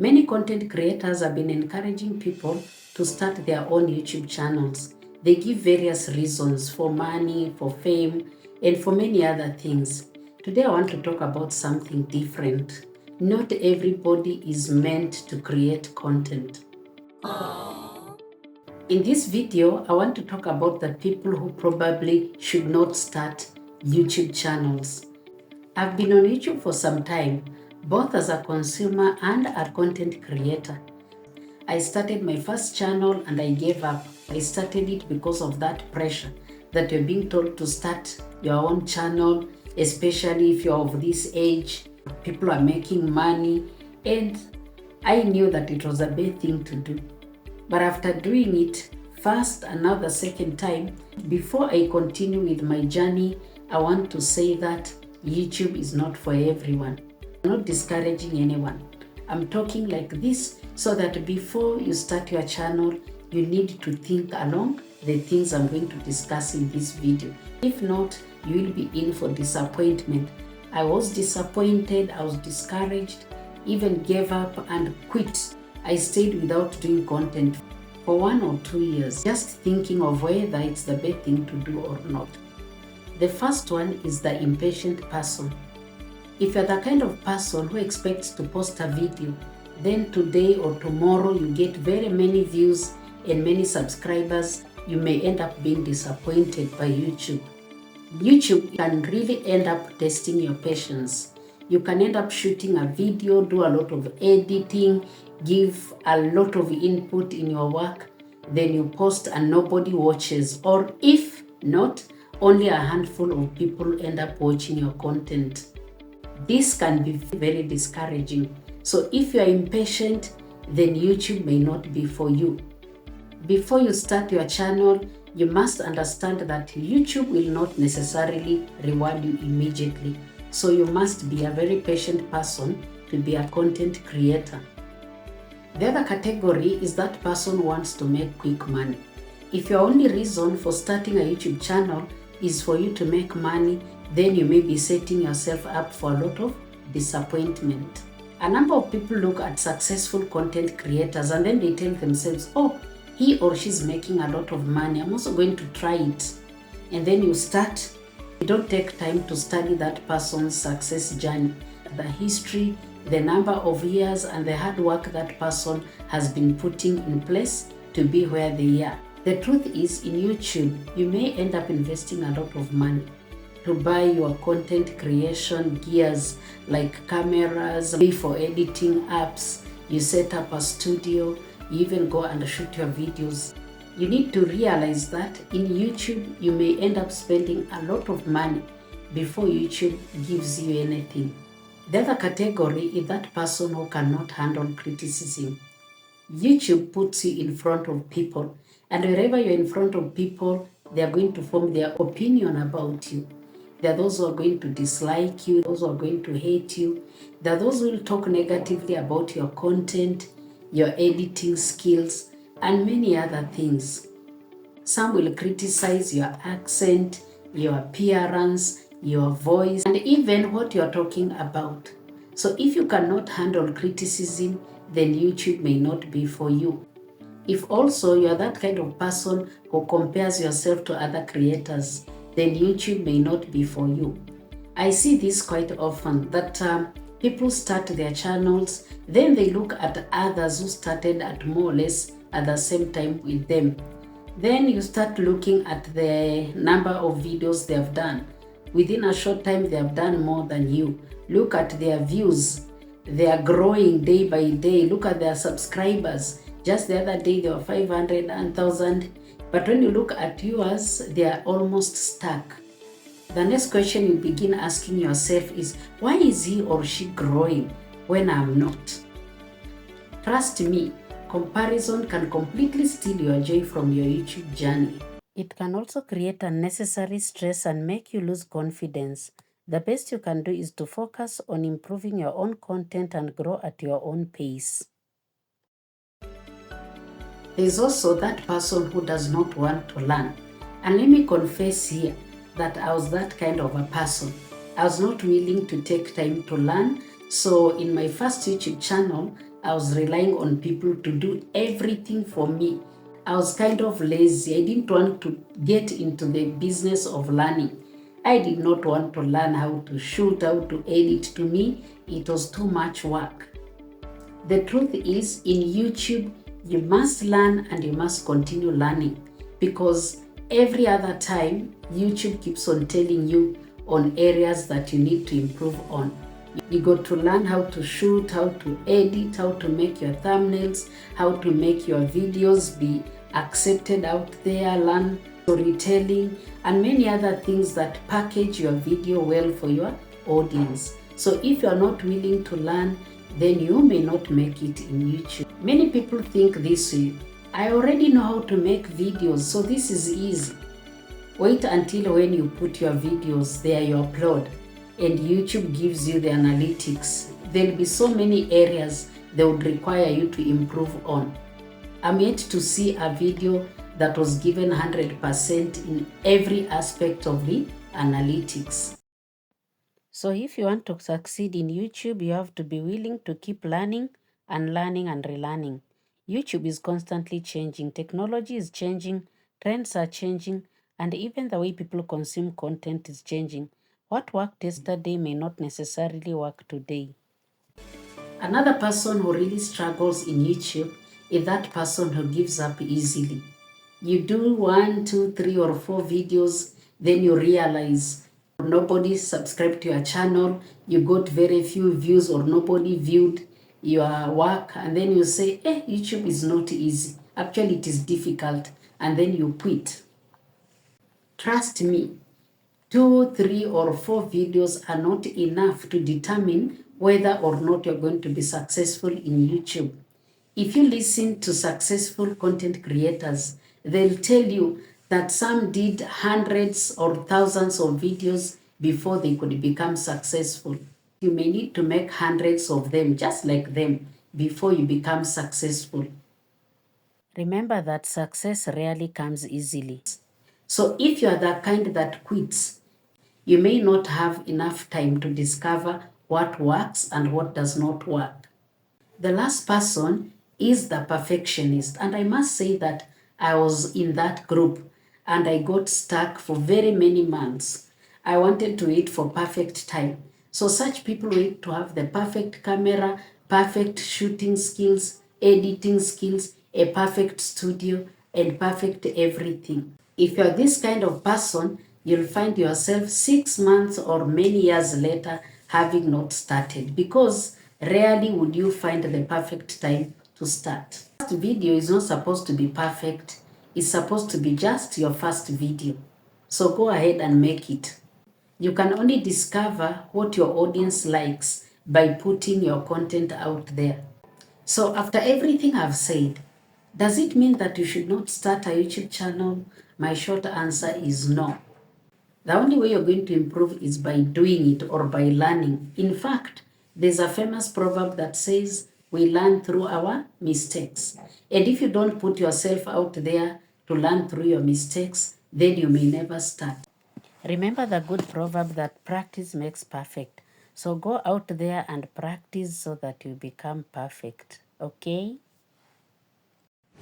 Many content creators have been encouraging people to start their own YouTube channels. They give various reasons for money, for fame, and for many other things. Today I want to talk about something different. Not everybody is meant to create content. In this video, I want to talk about the people who probably should not start YouTube channels. I've been on YouTube for some time, both as a consumer and a content creator. I started my first channel and I gave up. I started it because of that pressure that you're being told to start your own channel, especially if you're of this age. People are making money, and I knew that it was a bad thing to do. But after doing it first and now the second time, before I continue with my journey, I want to say that YouTube is not for everyone. I'm not discouraging anyone. I'm talking like this so that before you start your channel, you need to think along the things I'm going to discuss in this video. If not, you will be in for disappointment. I was disappointed, I was discouraged, even gave up and quit. I stayed without doing content for 1 or 2 years, just thinking of whether it's the best thing to do or not. The first one is the impatient person. If you're the kind of person who expects to post a video, then today or tomorrow you get very many views and many subscribers, you may end up being disappointed by YouTube. YouTube can really end up testing your patience. You can end up shooting a video, do a lot of editing, give a lot of input in your work, then you post and nobody watches. Or if not, only a handful of people end up watching your content. This can be very discouraging. So if you are impatient, then YouTube may not be for you. Before you start your channel, you must understand that YouTube will not necessarily reward you immediately. So you must be a very patient person to be a content creator. The other category is that person who wants to make quick money. If your only reason for starting a YouTube channel is for you to make money, then you may be setting yourself up for a lot of disappointment. A number of people look at successful content creators and then they tell themselves, oh, he or she's making a lot of money, I'm also going to try it. And then you start. You don't take time to study that person's success journey, the history, the number of years, and the hard work that person has been putting in place to be where they are. The truth is, in YouTube, you may end up investing a lot of money to buy your content creation gears like cameras, pay for editing apps, you set up a studio, you even go and shoot your videos. You need to realize that in YouTube, you may end up spending a lot of money before YouTube gives you anything. The other category is that person who cannot handle criticism. YouTube puts you in front of people, and wherever you're in front of people, they are going to form their opinion about you. There are those who are going to dislike you, those who are going to hate you. There are those who will talk negatively about your content, your editing skills, and many other things. Some will criticize your accent, your appearance, your voice, and even what you're talking about. So if you cannot handle criticism, then YouTube may not be for you. If also you're that kind of person who compares yourself to other creators, then YouTube may not be for you. I see this quite often, that people start their channels, then they look at others who started at more or less at the same time with them. Then you start looking at the number of videos they have done. Within a short time, they have done more than you. Look at their views. They are growing day by day. Look at their subscribers. Just the other day, there were 500 and 1,000. But when you look at yours, they are almost stuck. The next question you begin asking yourself is, why is he or she growing when I'm not? Trust me, comparison can completely steal your joy from your YouTube journey. It can also create unnecessary stress and make you lose confidence. The best you can do is to focus on improving your own content and grow at your own pace. There is also that person who does not want to learn. And let me confess here that I was that kind of a person. I was not willing to take time to learn. So in my first YouTube channel, I was relying on people to do everything for me. I was kind of lazy. I didn't want to get into the business of learning. I did not want to learn how to shoot, how to edit. To me, it was too much work. The truth is, in YouTube, you must learn and you must continue learning, because every other time, YouTube keeps on telling you on areas that you need to improve on. You got to learn how to shoot, how to edit, how to make your thumbnails, how to make your videos be accepted out there, learn storytelling, and many other things that package your video well for your audience. So if you are not willing to learn, then you may not make it in YouTube. Many people think this way: I already know how to make videos, so this is easy. Wait until when you put your videos there, you upload, and YouTube gives you the analytics. There'll be so many areas they would require you to improve on. I'm yet to see a video that was given 100% in every aspect of the analytics. So if you want to succeed in YouTube, you have to be willing to keep learning and learning and relearning. YouTube is constantly changing. Technology is changing. Trends are changing. And even the way people consume content is changing. What worked yesterday may not necessarily work today. Another person who really struggles in YouTube is that person who gives up easily. You do 1, 2, 3, or 4 videos, then you realize nobody subscribed to your channel, you got very few views or nobody viewed your work, and then you say, YouTube is not easy. Actually, it is difficult, and then you quit. Trust me, 2, 3, or 4 videos are not enough to determine whether or not you're going to be successful in YouTube. If you listen to successful content creators, they'll tell you that some did hundreds or thousands of videos before they could become successful. You may need to make hundreds of them just like them before you become successful. Remember that success rarely comes easily. So if you are the kind that quits, you may not have enough time to discover what works and what does not work. The last person is the perfectionist, and I must say that I was in that group and I got stuck for very many months. I wanted to wait for perfect time. So such people wait to have the perfect camera, perfect shooting skills, editing skills, a perfect studio, and perfect everything. If you're this kind of person, you'll find yourself 6 months or many years later having not started, because rarely would you find the perfect time to start. First video is not supposed to be perfect. It's supposed to be just your first video. So go ahead and make it. You can only discover what your audience likes by putting your content out there. So after everything I've said, does it mean that you should not start a YouTube channel? My short answer is no. The only way you're going to improve is by doing it or by learning. In fact, there's a famous proverb that says, we learn through our mistakes. And if you don't put yourself out there to learn through your mistakes, then you may never start. Remember the good proverb that practice makes perfect. So go out there and practice so that you become perfect. Okay?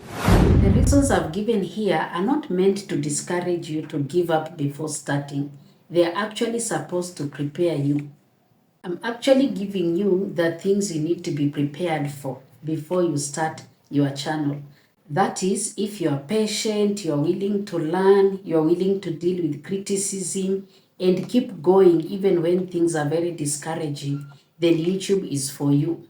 The reasons I've given here are not meant to discourage you to give up before starting. They are actually supposed to prepare you. I'm actually giving you the things you need to be prepared for before you start your channel. That is, if you're patient, you're willing to learn, you're willing to deal with criticism, and keep going even when things are very discouraging, then YouTube is for you.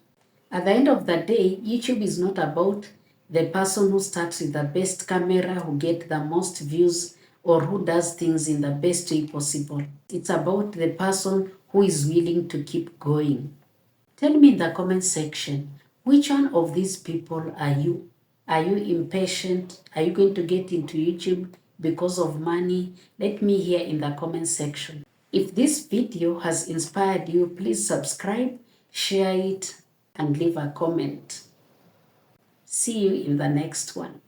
At the end of the day, YouTube is not about the person who starts with the best camera, who gets the most views, or who does things in the best way possible. It's about the person who is willing to keep going. Tell me in the comment section, which one of these people are you? Are you impatient? Are you going to get into YouTube because of money? Let me hear in the comment section. If this video has inspired you, please subscribe, share it, and leave a comment. See you in the next one.